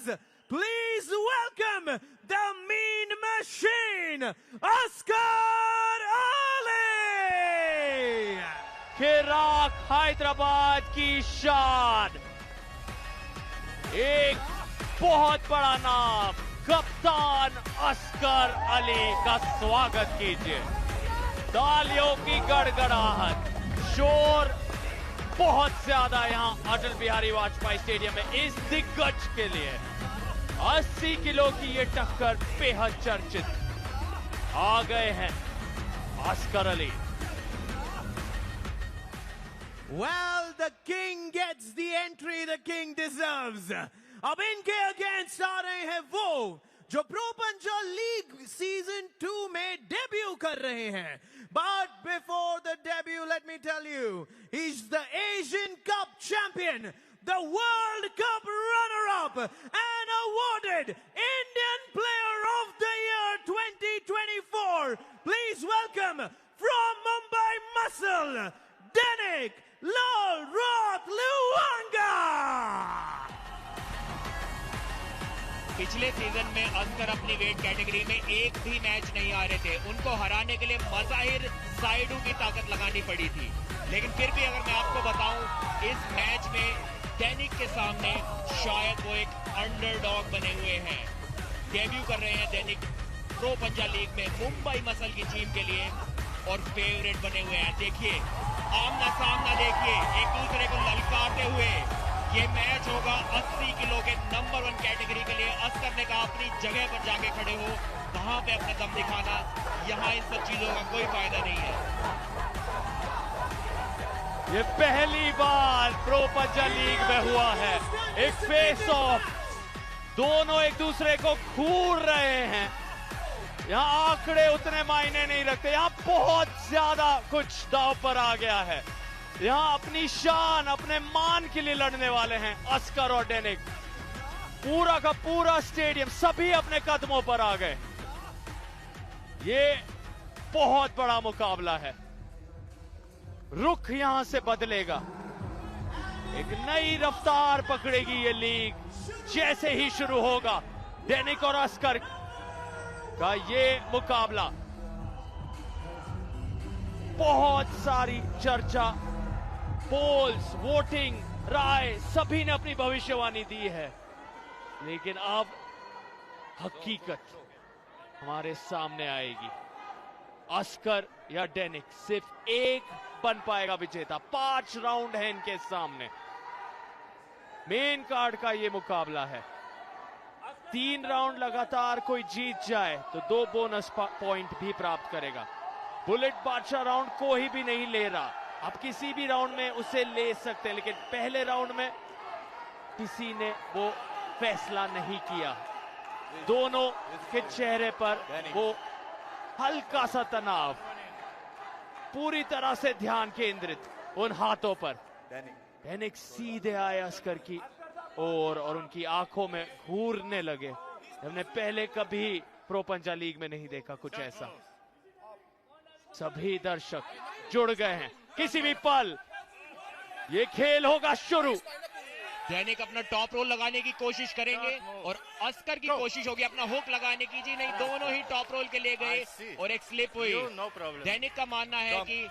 Please welcome the Mean Machine, Oscar Ali! खिराक Hyderabad की शान, एक बहुत बड़ा नाम, कप्तान अस्कर अली का स्वागत कीजिए। तालियों की गड़गड़ाहट, शोर बहुत ज्यादा यहां अटल बिहारी वाजपेयी स्टेडियम में इस दिग्गज के लिए। 80 किलो की ये टक्कर बेहद चर्चित। आ गए हैं Oscar Ali. Well, the king gets the entry the king deserves. अब इनके अगेंस्ट आ रहे हैं वो जो प्रो पंजाब लीग सीजन 2 में डेब्यू कर रहे हैं। But before the debut, let me tell you, he's the Asian Cup champion, the World Cup runner-up, and awarded Indian Player of the Year 2024. Please welcome from Mumbai Muscle, Denik Lal Roth Luanga. पिछले season में Oscar अपनी weight category में एक भी match नहीं आ रहे थे। उनको हराने के लिए मज़ाहिर साइडू की ताकत लगानी पड़ी थी, लेकिन फिर भी अगर मैं आपको बताऊं, इस मैच में डेनिक के सामने शायद वो एक अंडरडॉग बने हुए हैं। डेब्यू कर रहे हैं डेनिक प्रो पंजाब लीग में मुंबई मसल की टीम के लिए और फेवरेट बने हुए हैं। देखिए आमना सामना, देखिए एक दूसरे को ललकारते हुए ये मैच होगा 80 किलो के नंबर 1 कैटेगरी के लिए। अस्कर ने कहा अपनी जगह पर जाके खड़े हो, वहां पे अपना दम दिखाना, यहाँ इन सब चीजों का कोई फायदा नहीं है। ये पहली बार प्रो पंजाब लीग में हुआ है एक फेस ऑफ, दोनों एक दूसरे को घूर रहे हैं। यहाँ आंकड़े उतने मायने नहीं रखते, यहाँ बहुत ज्यादा कुछ दांव पर आ गया है। यहाँ अपनी शान, अपने मान के लिए लड़ने वाले हैं अस्कर और डेनिक। पूरा का पूरा स्टेडियम, सभी अपने कदमों पर आ गए। ये बहुत बड़ा मुकाबला है। रुख यहां से बदलेगा, एक नई रफ्तार पकड़ेगी ये लीग जैसे ही शुरू होगा। डेनिक और अस्कर का ये मुकाबला, बहुत सारी चर्चा, पोल्स, वोटिंग, राय, सभी ने अपनी भविष्यवाणी दी है, लेकिन अब हकीकत हमारे सामने आएगी। अस्कर या डेनिक, सिर्फ एक बन पाएगा विजेता। 5 राउंड है इनके सामने। मेन कार्ड का ये मुकाबला है। 3 राउंड लगातार कोई जीत जाए तो 2 बोनस पॉइंट भी प्राप्त करेगा। बुलेट बादशाह राउंड कोई भी नहीं ले रहा, आप किसी भी राउंड में उसे ले सकते हैं, लेकिन पहले राउंड में किसी ने वो फैसला नहीं किया। दोनों के चेहरे पर वो हल्का सा तनाव, पूरी तरह से ध्यान केंद्रित उन हाथों पर। डेनिक सीधे आए अस्कर की और उनकी आंखों में घूरने लगे। हमने पहले कभी प्रो पंजाब लीग में नहीं देखा कुछ ऐसा। सभी दर्शक जुड़ गए हैं। किसी भी पल ये खेल होगा शुरू। डेनिक अपना टॉप रोल लगाने की कोशिश करेंगे और अस्कर की कोशिश होगी अपना हुक लगाने की। जी नहीं, दोनों ही टॉप रोल के लिए गए और एक स्लिप हुई। डेनिक का मानना है कि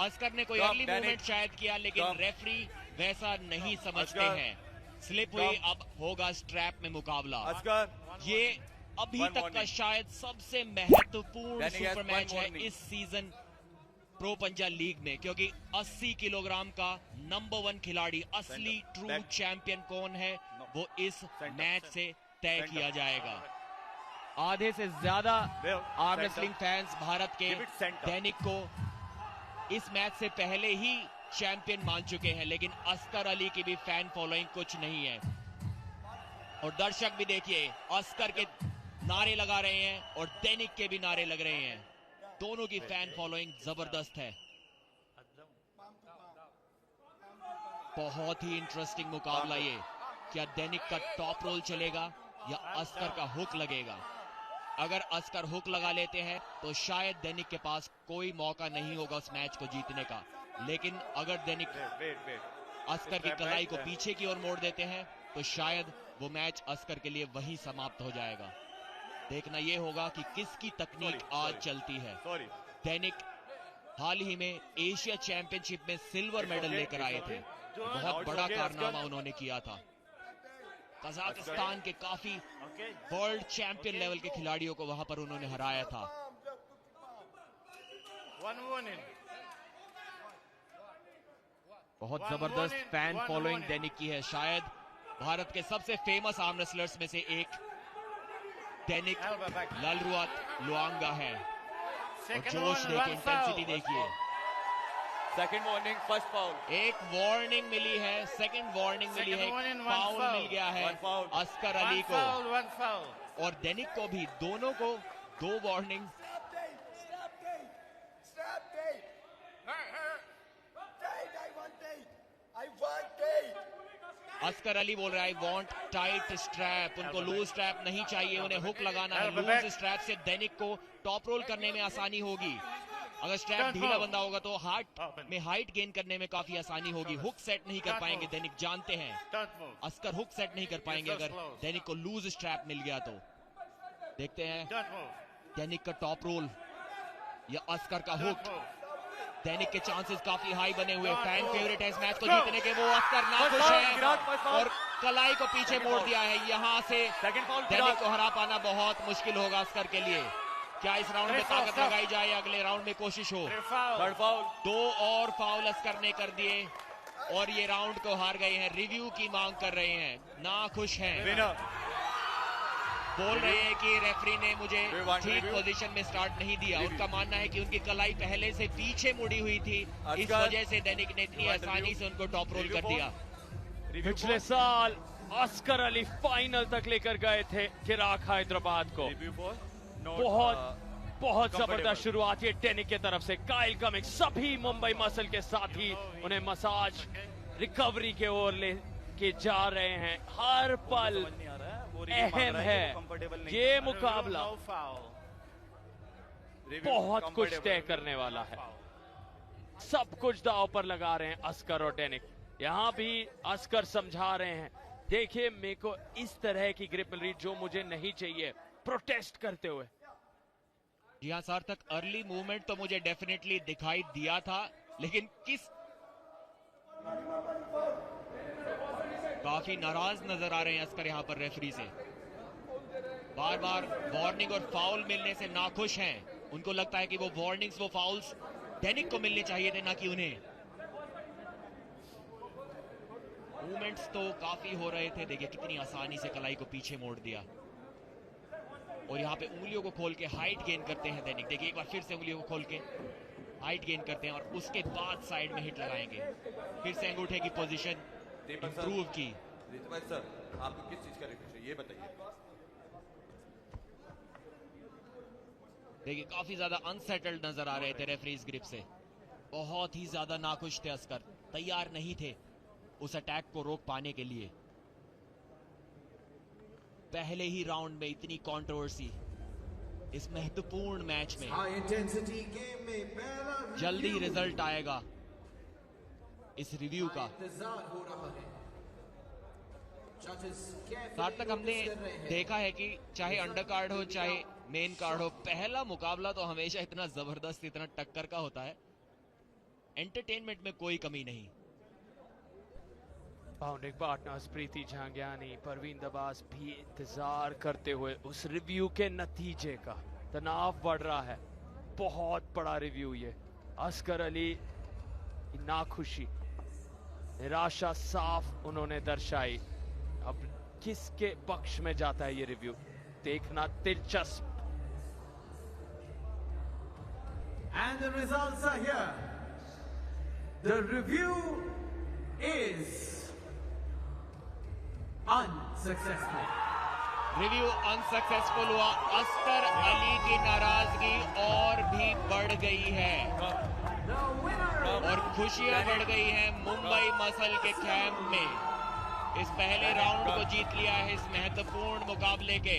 अस्कर ने कोई अर्ली मूवमेंट शायद किया, लेकिन रेफरी वैसा नहीं समझते हैं। स्लिप हुई, अब होगा स्ट्रैप में मुकाबला। ये अभी तक का शायद सबसे महत्वपूर्ण सुपर मैच है इस सीजन प्रो पंजाब लीग में, क्योंकि 80 किलोग्राम का नंबर 1 खिलाड़ी, असली ट्रू चैंपियन कौन है, वो इस मैच से तय किया जाएगा। आधे से ज्यादा आर्म रेसलिंग फैंस भारत के डेनिक को इस मैच से पहले ही चैंपियन मान चुके हैं, लेकिन अस्कर अली की भी फैन फॉलोइंग कुछ नहीं है। और दर्शक भी देखिए अस्कर के नारे लगा रहे हैं और डेनिक के भी नारे लग रहे हैं। दोनों की फैन फॉलोइंग जबरदस्त है। बहुत ही इंटरेस्टिंग मुकाबला ये। क्या डेनिक का टॉप रोल चलेगा या अस्कर का हुक लगेगा? अगर अस्कर हुक लगा लेते हैं तो शायद डेनिक के पास कोई मौका नहीं होगा उस मैच को जीतने का, लेकिन अगर डेनिक अस्कर की कलाई को पीछे की ओर मोड़ देते हैं तो शायद वो मैच अस्कर के लिए वहीं समाप्त हो जाएगा। देखना ये होगा कि किसकी तकनीक आज चलती है। दैनिक हाल ही में एशिया चैंपियनशिप में सिल्वर मेडल लेकर आए थे, बहुत बड़ा कारनामा उन्होंने किया था। कजाकिस्तान के काफी वर्ल्ड चैंपियन लेवल के खिलाड़ियों को वहां पर उन्होंने हराया था। बहुत जबरदस्त फैन फॉलोइंग दैनिक की है, शायद भारत के सबसे फेमस आर्म रेसलर्स में से एक दैनिक लालरुआत लुआंगा है। और जोश देखिए, इंटेंसिटी देखिए। Second warning, first foul. एक वार्निंग मिली है, सेकंड वार्निंग मिली है, फाउल मिल गया है अस्कर अली को और दैनिक को भी, दोनों को 2 वार्निंग। अस्कर अली बोल रहा है आई वांट टाइट स्ट्रैप, उनको लूज स्ट्रैप नहीं चाहिए, उन्हें हुक लगाना है। लूज स्ट्रैप से दैनिक को टॉप रोल करने में आसानी होगी। अगर स्ट्रैप ढीला बंदा होगा तो हाइट गेन करने में काफी आसानी होगी। हुक सेट नहीं कर पाएंगे दैनिक, जानते हैं अस्कर हुक सेट नहीं कर पाएंगे अगर दैनिक को लूज स्ट्रैप मिल गया तो। देखते हैं दैनिक का टॉप रोल या अस्कर का हुक। दैनिक के चांसेस काफी हाई बने हुए, फैन फेवरेट है इस मैच को जीतने के। वो अस्कर नाखुश है और कलाई को पीछे मोड़ दिया है। यहाँ से दैनिक को हरा पाना बहुत मुश्किल होगा अस्कर के लिए। क्या इस राउंड में ताकत लगाई जाए, अगले राउंड में कोशिश हो। 2 और फाउल अस्कर ने कर दिए और ये राउंड को हार गए हैं। रिव्यू की मांग कर रहे हैं, नाखुश हैं, बोल रहे हैं कि रेफरी ने मुझे ठीक पोजीशन में स्टार्ट नहीं दिया। उनका मानना है कि उनकी कलाई पहले से पीछे मुड़ी हुई थी, इस वजह से दैनिक ने इतनी आसानी से उनको टॉप रोल कर दिया। पिछले साल अस्कर अली फाइनल तक लेकर गए थे किराक हैदराबाद को। बहुत जबरदस्त शुरुआत ये दैनिक की तरफ से। काइल कमिंस सभी मुंबई मसल के साथी उन्हें मसाज रिकवरी के ओर लेके जा रहे हैं। हर पल अहम है, ये मुकाबला बहुत कुछ तय करने वाला है। सब कुछ दांव पर लगा रहे हैं अस्कर और दैनिक। यहां भी अस्कर समझा रहे हैं, देखिए मेरे को इस तरह की ग्रिप मिल रही जो मुझे नहीं चाहिए, प्रोटेस्ट करते हुए। जी हाँ सर, तक अर्ली मूवमेंट तो मुझे डेफिनेटली दिखाई दिया था, लेकिन काफी नाराज नजर आ रहे हैं अस्कर यहाँ पर रेफरी से। बार बार वार्निंग और फाउल मिलने से नाखुश हैं। उनको लगता है कि वो वार्निंग्स, वो फाउल्स दैनिक को मिलने चाहिए थे, ना कि उन्हें। मूवमेंट्स तो काफी हो रहे थे, देखिए कितनी आसानी से कलाई को पीछे मोड़ दिया और यहाँ पे उंगलियों को खोल के हाइट गेन करते हैं दैनिक। देखिए एक बार फिर से उंगलियों को खोल के हाइट गेन करते हैं और उसके बाद साइड में हिट लगाएंगे। फिर से अंगूठे की पोजीशन इंप्रूव की। सर आपको किस चीज का रिफ्रेश है ये बताइए। देखिए काफी ज्यादा अनसेटल्ड नजर आ रहे थे रेफरीज ग्रिप से, बहुत ही ज्यादा नाखुश थे अस्कर, तैयार नहीं थे उस अटैक को रोक पाने के लिए। पहले ही राउंड में इतनी कंट्रोवर्सी इस महत्वपूर्ण मैच में। जल्दी ही रिजल्ट आएगा इस रिव्यू का। साथ तक हमने देखा है कि चाहे अंडर कार्ड हो चाहे मेन कार्ड हो, पहला मुकाबला तो हमेशा इतना जबरदस्त, इतना टक्कर का होता है, एंटरटेनमेंट में कोई कमी नहीं। बाउंडिंग पार्टनर्स प्रीति झांग्यानी, परवीन दबास भी इंतजार करते हुए उस रिव्यू के नतीजे का। तनाव बढ़ रहा है, बहुत बड़ा रिव्यू ये। अस्कर अली नाखुशी, निराशा साफ उन्होंने दर्शाई। अब किसके पक्ष में जाता है ये रिव्यू, देखना दिलचस्प। And the results are here. The review is unsuccessful. Review unsuccessful हुआ। अस्कर अली की नाराजगी और भी बढ़ गई है और खुशियां बढ़ गई हैं मुंबई मसल के कैंप में। इस पहले राउंड को जीत लिया है इस महत्वपूर्ण मुकाबले के।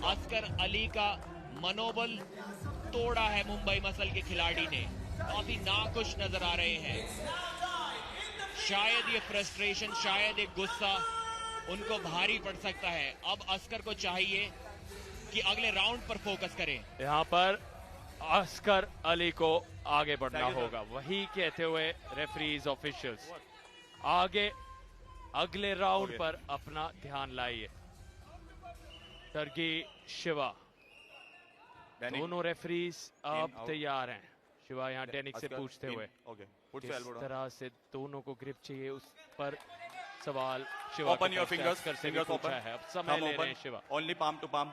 अस्कर अली का मनोबल तोड़ा है मुंबई मसल के खिलाड़ी ने, काफी नाखुश नजर आ रहे हैं। शायद ये फ्रस्ट्रेशन, शायद एक गुस्सा उनको भारी पड़ सकता है। अब अस्कर को चाहिए कि अगले राउंड पर फोकस करें। यहाँ पर अस्कर अली को आगे बढ़ना होगा, वही कहते हुए रेफरीज ऑफिशियल्स आगे अगले राउंड पर अपना ध्यान लाइए। टर्गी शिवा, दोनों रेफरीज अब तैयार हैं। शिवा यहाँ डेनिक से पूछते हुए किस तरह से दोनों को ग्रिप चाहिए, उस पर सवाल Shiva open your fingers, Askar से भी पूछा है। अब समय ले रहे हैं Shiva. Only palm to palm,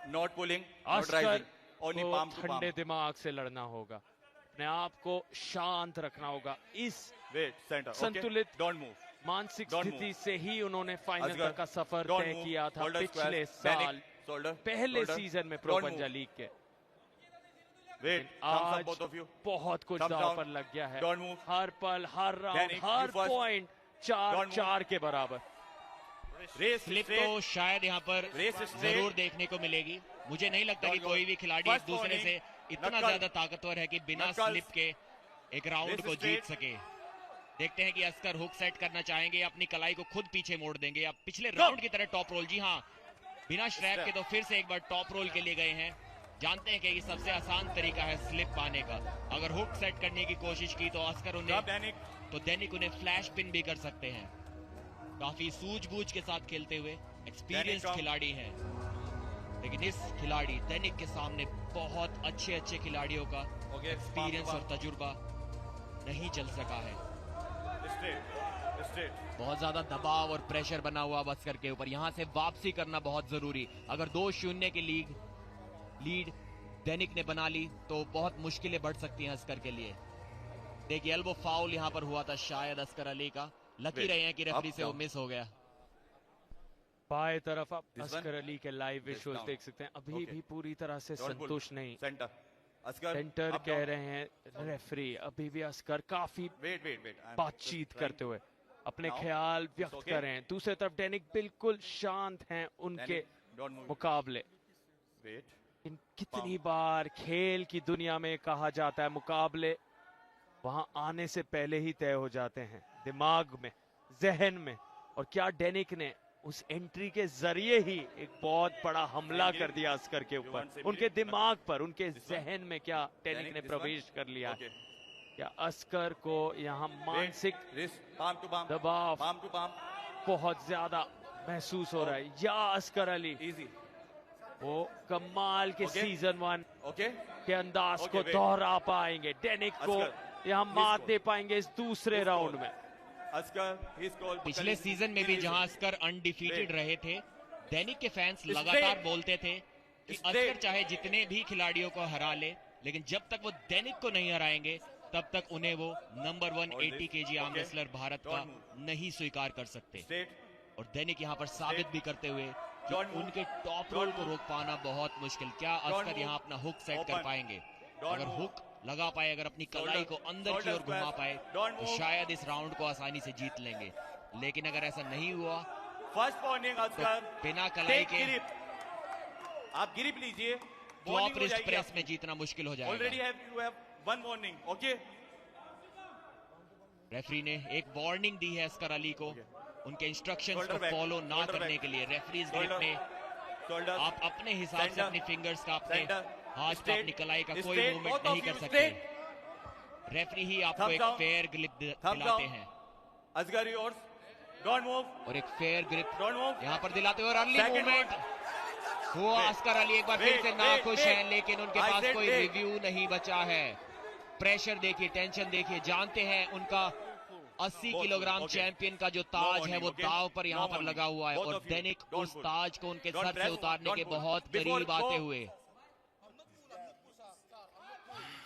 not pulling, not Askar rising, only palm to palm. ठंडे दिमाग से लड़ना होगा, अपने आप को शांत रखना होगा। इस संतुलित डोंट मूव, मानसिक Don't स्थिति move. से ही उन्होंने फाइनल असगर, तक का सफर don't तय move. किया था Shoulders पिछले square, साल panic, shoulder, पहले shoulder. सीजन में प्रो Don't पंजा move. लीग के। Wait, thumbs आज up both of you. बहुत कुछ Thumbs दांव down. पर लग गया है। Don't move. हर पल, हर राउंड, Danny, हर you first. Point Don't move. 4-4 के बराबर। Race slip straight. तो शायद यहाँ पर Race straight. जरूर देखने को मिलेगी। मुझे नहीं लगता कि Don't कोई go. भी खिलाड़ी First दूसरे warning. से इतना Knuckles. ज्यादा ताकतवर है कि बिना Knuckles. स्लिप के एक राउंड Race को जीत straight. सके। देखते हैं कि अस्कर हुक सेट करना चाहेंगे, अपनी कलाई को खुद पीछे मोड़ देंगे या पिछले राउंड की तरह टॉप रोल। जी हाँ, बिना स्ट्रैप के तो फिर से एक बार टॉप रोल के लिए गए हैं। जानते हैं कि ये सबसे आसान तरीका है स्लिप पाने का। अगर हुक सेट करने की कोशिश की तो अस्कर Drop, उन्हें Danik. तो दैनिक उन्हें फ्लैश पिन भी कर सकते हैं। काफी सूझबूझ के साथ खेलते हुए एक्सपीरियंस Danik, खिलाड़ी हैं, लेकिन इस खिलाड़ी दैनिक के सामने बहुत अच्छे खिलाड़ियों का एक्सपीरियंस और तजुर्बा नहीं चल सका है। Straight. Straight. बहुत ज्यादा दबाव और प्रेशर बना हुआ अस्कर के ऊपर। यहां से वापसी करना बहुत जरूरी। अगर 2-0 की लीड दैनिक ने बना ली तो बहुत मुश्किलें बढ़ सकती हैं अस्कर के लिए। देखिए एल्बो फाउल यहां पर हुआ था शायद अस्कर अली का। लकी Wait, रहे हैं कि रेफरी up, से वो down. मिस हो गया। बाएं तरफ आप This one? अस्कर अली के लाइव This विजुअल्स down. देख सकते हैं। अभी Okay. भी पूरी तरह से Don't pull. संतुष्ट नहीं। Center. Asghar, सेंटर up, कह down. रहे हैं रेफरी। अभी भी अस्कर काफी Wait. I'm बातचीत just करते हुए अपने Now, ख्याल it's व्यक्त okay. कर रहे हैं। दूसरे तरफ डेनिक बिल्कुल शांत हैं उनके Danik, don't move. मुकाबले। Wait. कितनी बार खेल की दुनिया में कहा जाता है मुकाबले वहां आने से पहले ही तय हो जाते हैं, दिमाग में, जहन में। और क्या डेनिक ने उस एंट्री के जरिए ही एक बहुत बड़ा हमला कर दिया अस्कर के ऊपर, उनके दिमाग पर, उनके जहन में क्या डेनिक ने this one? प्रवेश कर लिया है। Okay. क्या अस्कर को यहाँ मानसिक Wrist, palm to palm. दबाव Palm to palm. बहुत ज्यादा महसूस हो रहा है, या अस्कर अली Easy. वो कमाल के Okay. Season 1 Okay. के अंदाज Okay, को wait. दोहरा पाएंगे, डेनिक को अस्कर, यहाँ please मात go. दे पाएंगे इस दूसरे Please राउंड go. में। Asghar, he's called. पिछले सीजन में भी जहां अस्कर अनडिफीटेड Wait. रहे थे, दैनिक के फैंस Straight. लगातार बोलते थे कि Straight. अस्कर चाहे जितने भी खिलाड़ियों को हरा ले, लेकिन जब तक वो दैनिक को नहीं हराएंगे तब तक उन्हें वो number 1 Hold 80 this. KG arm Okay. Wrestler Bharat Don't का move. नहीं स्वीकार कर सकते। Straight. और दैनिक यहाँ पर साबित भी करते हुए कि Don't move. उनके टॉप Don't रोल को move. रोक पाना बहुत मुश्किल। क्या Don't अस्कर move. यहाँ अपना हुक सेट कर Open. पाएंगे? Don't अगर move. हुक लगा पाए, अगर अपनी कलाई Shoulder. को अंदर की Shoulder ओर घुमा square. पाए Don't तो move. शायद इस राउंड को आसानी से जीत लेंगे। लेकिन अगर ऐसा नहीं हुआ First warning, तो Asghar. बिना कलाई Take के grip. आप ग्रिप लीजिए। फ्लॉप Warning हो रिस्ट जाएगी प्रेस आपकी. में जीतना मुश्किल हो Already जाएगा। you have one warning. Okay. Referee ने एक वार्निंग दी है अस्कर अली को उनके इंस्ट्रक्शंस Shoulder को back. फॉलो ना Shoulder करने back. के लिए। Referees grip Shoulder. में Shoulder. आप अपने हिसाब से Center. अपनी फिंगर्स का, अपने Center. हाथ का, Straight. अपनी कलाई का कोई Straight. मूवमेंट Both नहीं of कर you सकते। straight. रेफरी ही आपको Thumbs एक down. फेयर ग्रिप Thumbs दिलाते down. हैं Asghar, yours. Don't move. और एक फेयर ग्रिप Don't move. यहाँ पर दिलाते हुए और अर्ली Second मूवमेंट हुआ। Wait. अस्कर अली एक बार फिर Wait, से wait, नाखुश wait. हैं, लेकिन उनके I पास said कोई wait. रिव्यू नहीं बचा है। प्रेशर देखिए, टेंशन देखिए, जानते हैं उनका 80 Both किलोग्राम okay. चैंपियन का जो ताज warning, है वो okay? दाव पर यहाँ No पर warning. लगा हुआ है Both और of you. दैनिक Don't उस pull. ताज को उनके Don't सर से press. उतारने Don't के pull. बहुत Before करीब आते go. हुए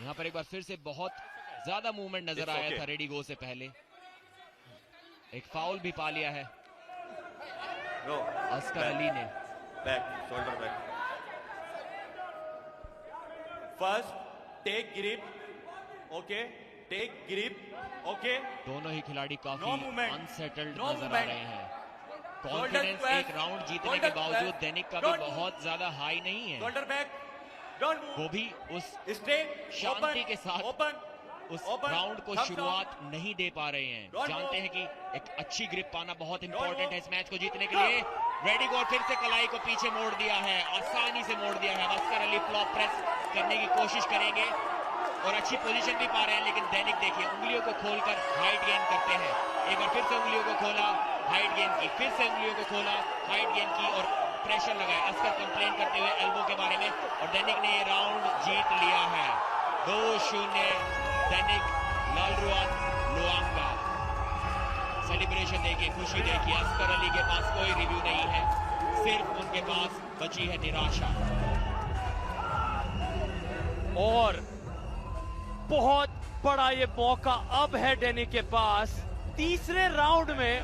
यहाँ पर एक बार फिर से बहुत ज्यादा मूवमेंट नजर It's आया okay. था रेडी गो से पहले। एक फाउल भी पा लिया है No. अस्कर अली ने। Back. Shoulder back. First, take grip. Okay. Take grip. Okay. दोनों ही खिलाड़ी काफी No movement. अनसेटल्ड No नजर आ movement. रहे हैं। Shoulder confidence square. एक राउंड जीतने Shoulder के बावजूद square. दैनिक का भी Don't move. बहुत ज्यादा हाई नहीं है। Shoulder back. Don't वो move. भी उस Straight. शांति Open. के साथ Open. उस Open. राउंड को Thumbs शुरुआत नहीं दे पा रहे हैं। Don't जानते move. हैं कि एक अच्छी ग्रिप पाना बहुत Don't इंपॉर्टेंट move. है इस मैच को जीतने के लिए। रेडी गो, फिर से कलाई को पीछे मोड़ दिया है, आसानी से मोड़ दिया है। अस्कर अली फ्लॉप प्रेस करने की कोशिश करेंगे और अच्छी पोजीशन भी पा रहे हैं, लेकिन दैनिक देखिए उंगलियों को खोलकर हाइट गेन करते हैं। एक बार फिर से उंगलियों को खोला, हाइट गेन की, फिर से उंगलियों को खोला, हाइट गेन की और प्रेशर लगाया। अस्कर कंप्लेन करते हुए एल्बो के बारे में, और दैनिक ने ये राउंड जीत लिया है। 2-0 दैनिक लालरुआत लोआंगा। सेलिब्रेशन देखिए, खुशी देखिए। अस्कर अली के पास कोई रिव्यू नहीं है, सिर्फ उनके पास बची है निराशा। और बहुत बड़ा ये मौका अब है दैनिक के पास। तीसरे राउंड में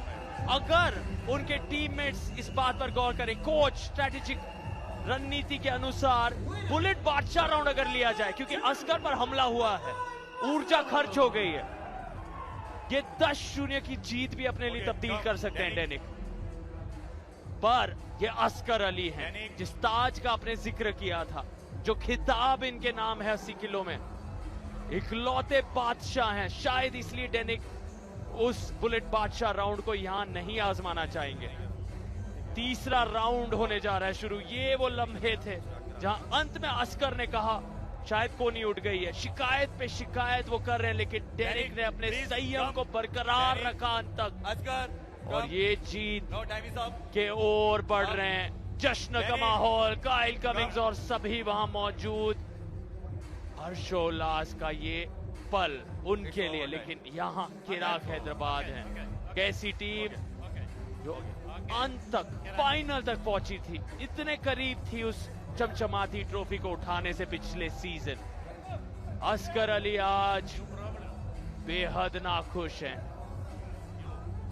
अगर उनके टीममेट्स इस बात पर गौर करें, कोच स्ट्रेटेजिक रणनीति के अनुसार बुलेट बादशाह राउंड अगर लिया जाए, क्योंकि अस्कर पर हमला हुआ है, ऊर्जा खर्च हो गई है, ये 10-0 की जीत भी अपने लिए तब्दील कर सकते हैं दैनिक। पर ये अस्कर अली हैं जिस ताज का आपने जिक्र किया था, जो खिताब इनके नाम है 80 किलो में, इकलौते बादशाह हैं। शायद इसलिए दैनिक उस बुलेट बादशाह राउंड को यहां नहीं आजमाना चाहेंगे। तीसरा राउंड होने जा रहा है शुरू। ये वो लम्हे थे जहां अंत में अस्कर ने कहा शायद कोनी उठ गई है। शिकायत पे शिकायत वो कर रहे हैं, लेकिन डेरिक ने अपने संयम को बरकरार रखा अंत तक, अस्कर और ये जीत नो टाइम इज अप। के ओर बढ़ रहे हैं। जश्न का माहौल, काइल कमिंग्स और सभी वहां मौजूद। हर्षोल्लास का ये पल उनके लिए, लेकिन यहाँ किराक हैदराबाद है, कैसी टीम जो अंत तक, फाइनल तक पहुंची थी, इतने करीब थी उस चमचमाती ट्रॉफी को उठाने से पिछले सीजन। अस्कर अली आज बेहद नाखुश हैं,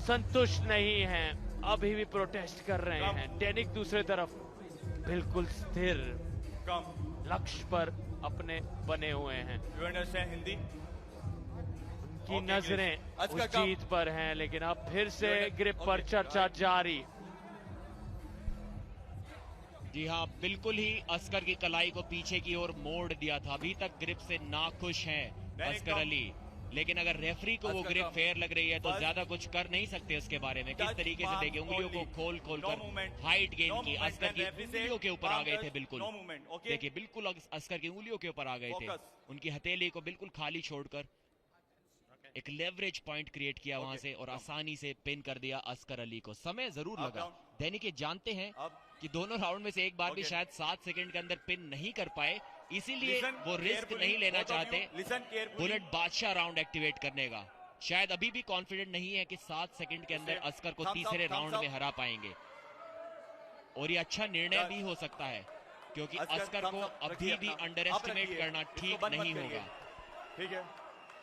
संतुष्ट नहीं हैं, अभी भी प्रोटेस्ट कर रहे हैं। दैनिक दूसरे तरफ बिल्कुल स्थिर लक्ष्य पर अपने बने हुए हैं। You understand Hindi? की नजरें उस जीत पर हैं, लेकिन अब फिर से ग्रिप पर चर्चा जारी। जी हाँ, बिल्कुल ही अस्कर की कलाई को पीछे की ओर मोड़ दिया था। अभी तक ग्रिप से नाखुश हैं अस्कर अली, लेकिन अगर रेफरी को वो ग्रिप फेयर लग रही है तो ज्यादा कुछ कर नहीं सकते उसके बारे में। किस तरीके से देखिए, उंगलियों को खोल खोल कर हाइट गेन की। अस्कर की उंगलियों के ऊपर आ गए थे, बिल्कुल देखिए, बिल्कुल अस्कर की उंगलियों के ऊपर आ गए थे। उनकी हथेली को बिल्कुल खाली छोड़कर एक लेवरेज पॉइंट क्रिएट किया वहां से और आसानी से पिन कर दिया अस्कर अली को। समय जरूर लगा। दैनिक जानते हैं कि दोनों राउंड में से एक बार भी शायद 7 सेकंड के अंदर पिन नहीं कर पाए, इसीलिए वो रिस्क नहीं लेना चाहते बुलेट बादशाह राउंड एक्टिवेट करने का। शायद अभी भी कॉन्फिडेंट नहीं है कि 7 सेकंड के अंदर अस्कर को तीसरे राउंड में हरा पाएंगे, और ये अच्छा निर्णय भी हो सकता है, क्योंकि अस्कर को अभी भी अंडर एस्टिमेट करना ठीक नहीं होगा। ठीक है,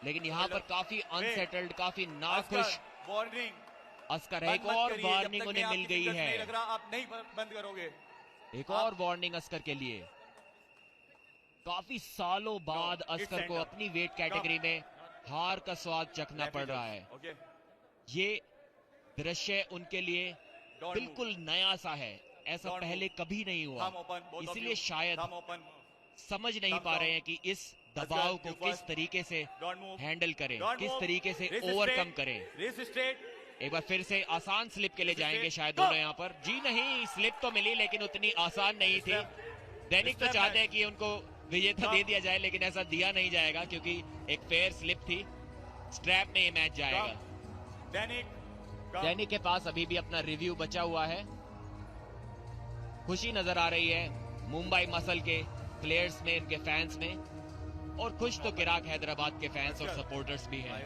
लेकिन यहाँ पर काफी अनसेटल्ड, काफी नाखुश वार्निंग अस्कर है। एक और वार्निंग उन्हें मिल गई है, लग रहा आप नहीं बंद करोगे। एक और वार्निंग अस्कर के लिए। काफी सालों बाद अस्कर को अपनी वेट कैटेगरी में हार का स्वाद चखना पड़ रहा है। ये दृश्य उनके लिए बिल्कुल नया सा है, ऐसा पहले कभी नहीं हुआ, इसीलिए शायद समझ नहीं पा रहे हैं कि इस दबाव को किस तरीके से हैंडल करें, किस तरीके से ओवरकम करें। एक बार फिर से आसान स्लिप के लिए जाएंगे शायद दोनों यहाँ पर। जी नहीं, स्लिप तो मिली लेकिन उतनी आसान नहीं थी। दैनिक तो चाहते हैं कि उनको विजेता दे दिया जाए, लेकिन ऐसा दिया नहीं जाएगा क्योंकि एक फेयर स्लिप थी। स्ट्रैप में ये मैच जाएगा। दैनिक के पास अभी भी अपना रिव्यू बचा हुआ है। खुशी नजर आ रही है मुंबई मसल के प्लेयर्स में, इनके फैंस में, और खुश तो किराक हैदराबाद के फैंस और सपोर्टर्स भी हैं।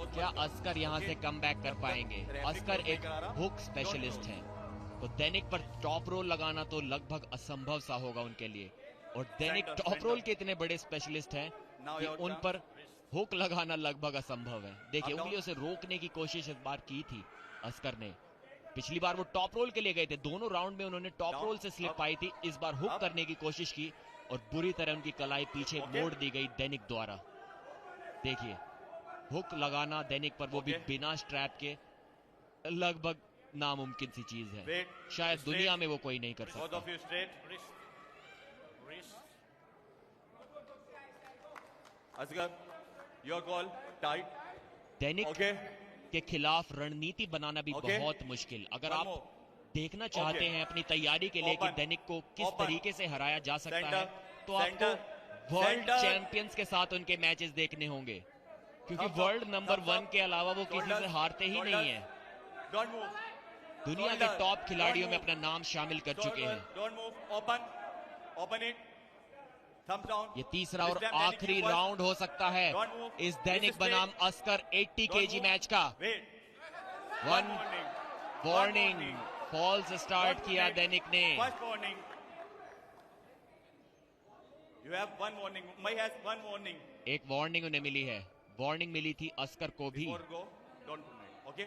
क्या अस्कर यहां से कम बैक कर पाएंगे? अस्कर एक हुक स्पेशलिस्ट हैं, तो दैनिक पर टॉप रोल लगाना तो लगभग असंभव सा होगा उनके लिए, और दैनिक टॉप रोल के इतने बड़े स्पेशलिस्ट हैं कि उन पर हुक लगाना लगभग असंभव है। देखिए, उंगलियों से रोकने की कोशिश इस बार की थी अस्कर ने। पिछली बार वो टॉप रोल के लिए गए थे, दोनों राउंड में उन्होंने टॉप रोल से स्लिप पाई थी। इस बार हुक करने की कोशिश की और बुरी तरह उनकी कलाई पीछे मोड़ दी गई दैनिक द्वारा। देखिए, हुक लगाना दैनिक पर, वो भी बिना स्ट्रैप के, लगभग नामुमकिन सी चीज है। शायद दुनिया में वो कोई नहीं कर सकता। Oscar your call tight Dainik okay के खिलाफ रणनीति बनाना भी Okay. बहुत मुश्किल। अगर One आप more. देखना चाहते Okay. हैं अपनी तैयारी के लिए कि Open. दैनिक को किस Open. तरीके से हराया जा सकता Center. है, तो Center. आपको वर्ल्ड Center. चैंपियंस के साथ उनके मैचेस देखने होंगे, क्योंकि Thumbs up. World number Thumbs 1 up. के अलावा वो किसी से Shoulders. हारते ही Shoulders. नहीं है। डोंट मूव दुनिया के Shoulders. टॉप खिलाड़ियों में Don't अपना नाम शामिल कर चुके हैं। Don't move open open it thumbs down ये तीसरा और आखिरी राउंड हो सकता है Don't move. इस दैनिक This is बनाम अस्कर 80 केजी मैच का। Wait one warning, false start किया दैनिक ने। First warning you have one warning मई हैज वन वार्निंग एक वार्निंग उन्हें मिली है, वार्निंग मिली थी अस्कर को भी। Before go don't okay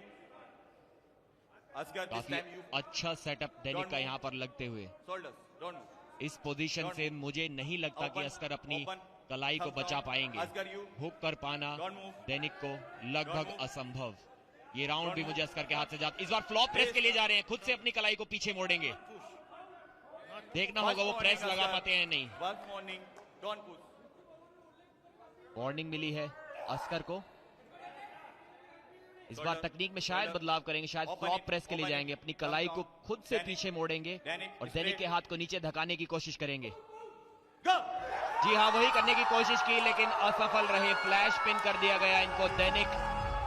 Askar this काफी टाइम यू अच्छा सेटअप दैनिक का यहाँ पर लगते हुए। शोल्डर्स डोंट मूव इस पोजीशन से मुझे नहीं लगता कि अस्कर अपनी कलाई को बचा पाएंगे। हुक कर पाना दैनिक को लगभग असंभव। ये राउंड भी मुझे अस्कर के हाथ से जाता। इस बार फ्लॉप प्रेस के लिए जा रहे हैं, खुद से अपनी कलाई को पीछे मोड़ेंगे। देखना होगा वो प्रेस लगा पाते हैं नहीं। वार्निंग मिली है अस्कर को। इस बार तकनीक में शायद बदलाव करेंगे, शायद फ्लॉप प्रेस के लिए जाएंगे, अपनी कलाई को खुद से पीछे मोड़ेंगे और दैनिक के हाथ को नीचे धकाने की कोशिश करेंगे। जी हाँ, वही करने की कोशिश की लेकिन असफल रहे। फ्लैश पिन कर दिया गया इनको। दैनिक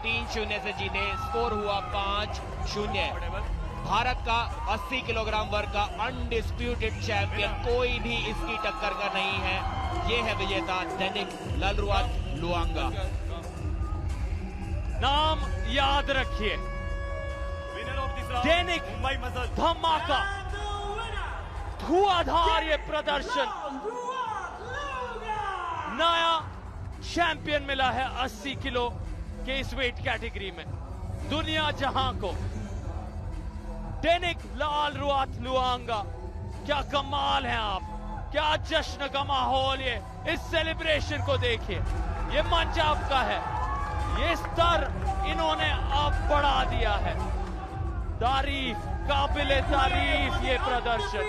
3-0 से जीते। स्कोर हुआ 5-0। भारत का 80 किलोग्राम वर्ग का अनडिस्प्यूटेड चैंपियन, कोई भी इसकी टक्कर का नहीं है। ये है विजेता दैनिक लालरुआत लुआंगा। नाम याद रखिए, दैनिक धमाका, धुआंधार ये प्रदर्शन। नया चैंपियन मिला है 80 किलो के इस वेट कैटेगरी में दुनिया जहां को। दैनिक लालरुआत लुआंगा, क्या कमाल है आप, क्या जश्न का माहौल। ये इस सेलिब्रेशन को देखिए, ये मंच आपका है, ये स्तर इन्होंने अब बढ़ा दिया है। तारीफ, काबिले तारीफ ये प्रदर्शन,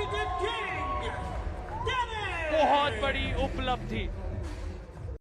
बहुत बड़ी उपलब्धि।